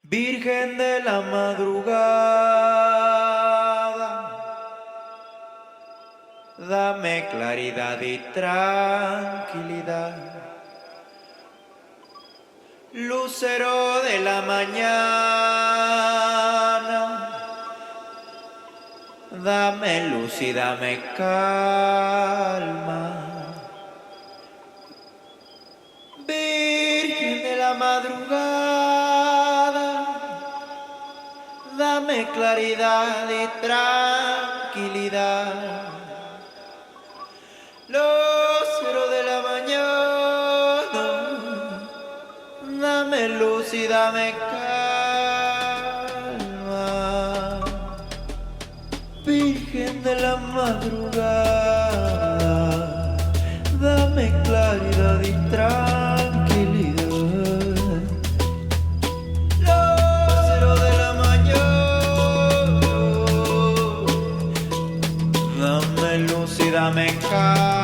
Virgen de la madrugada, dame claridad y tranquilidad. Lucero de la mañana, dame luz y dame calma. Virgen de la madrugada, dame claridad y tranquilidad. Lucero de la mañana, dame luz y dame calma. Virgen de la madrugada, dame claridad y tranquilidad. Lucero de la mañana, dame luz y dame calma.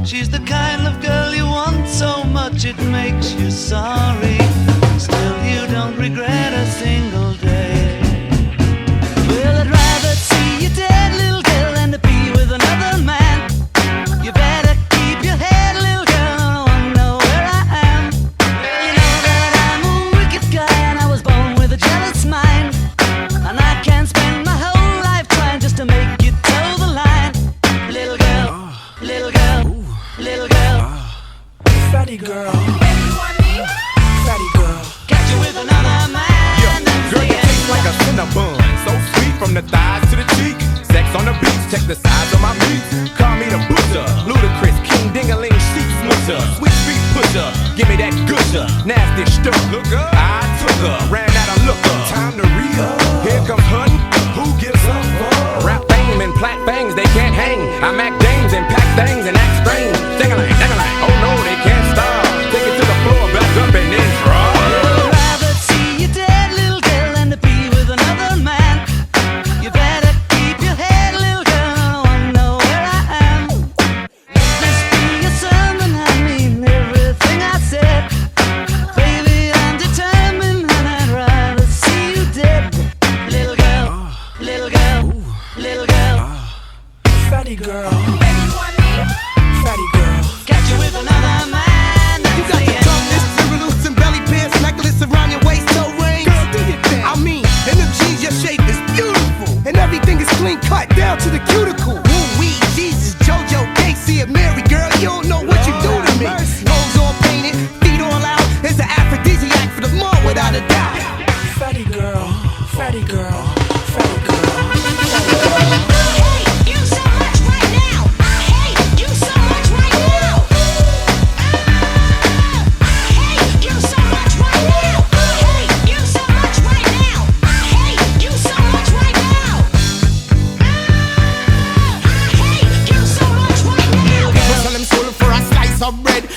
She's the kind of girl you want so much it makes you sorry. Still you don't regret a single day. Well, I'd rather see you dead, little girl, than to be with another man. You better keep your head, little girl, I don't know where I am. girl, fatty girl. Catch you with another man. Yeah, girl, you taste like a cinnabon. So sweet from the thighs to the cheek. Sex on the beach, check the size of my beats. Call me the butcher, ludicrous, king dingaling, sheep smusher. Sweet street pusher, give me that gusher. Nasty stuff, look up, I took her. Ran out of looker, time to re-up. Here comes hunting, who gives a fuck? Rap fame and plat bangs, they can't hang. I mac dames and pack things and act strange. Ding-a-lang, oh no, they can't stop. Take it to the floor, back up and then drop. I'd rather see you dead, little girl, than to be with another man. You better keep your head, little girl, I wanna know where I am. Let this be a sermon, I mean everything I said. Baby, I'm determined and I'd rather see you dead. Little girl, little girl, little girl. Fatty girl, fatty girl. Catch you with another man. You got the toughness, roots and belly pants, necklace around your waist, toe rings. Girl, do your thing. I mean, in them jeans, your shape is beautiful, and everything is clean cut down to the cuticle. Woo wee, Jesus, JoJo, Casey, and Mary, girl, you don't know what you do to me. Nose all painted, feet all out. It's an aphrodisiac for the mall, without a doubt. Fatty girl, fatty girl, fatty girl.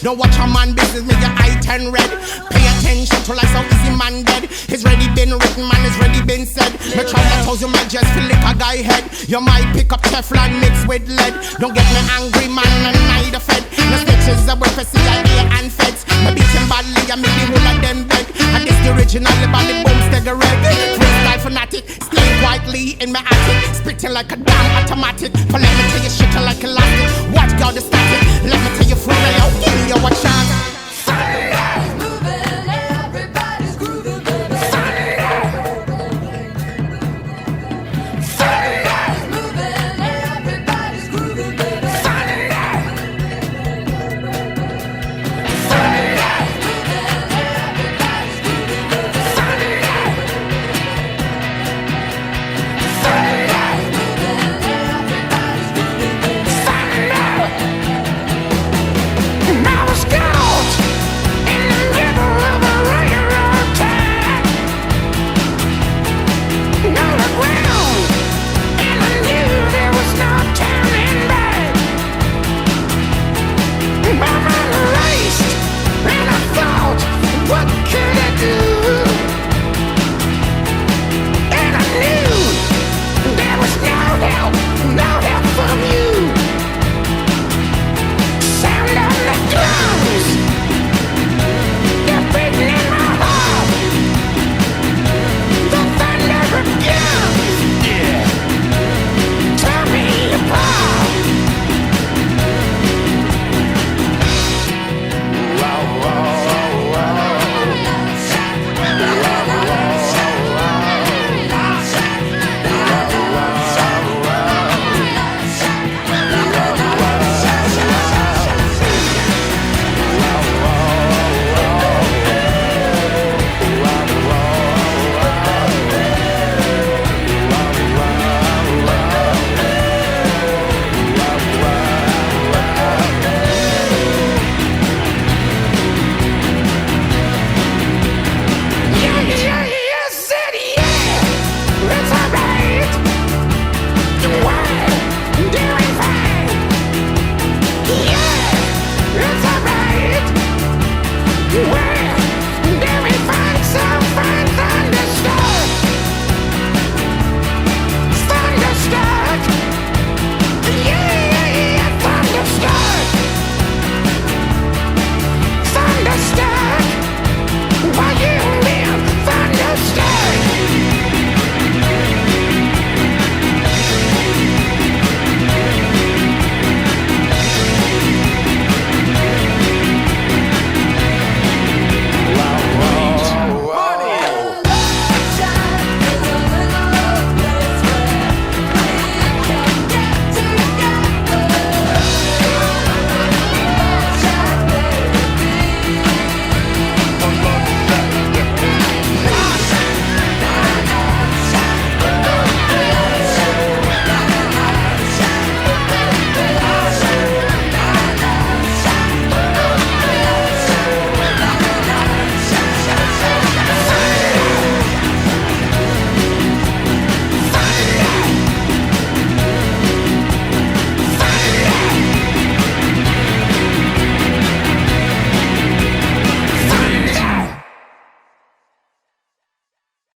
Don't watch a man business, make your eye turn red. Pay attention to like so easy man dead. It's ready been written, man, it's ready been said. Me try to tell you, man, just feel like a guy head. You might pick up Teflon mixed with lead. Don't get me angry, man, and neither fed. The snitches are with CIA and feds. Me beat him badly, I make the whole of them beg. And this the original, the body boom, steg a red. Freestyle fanatic, stay quietly in my attic. Spitting like a damn automatic. For let me tell you shit like elastic. Watch God the static, let me tell you for real.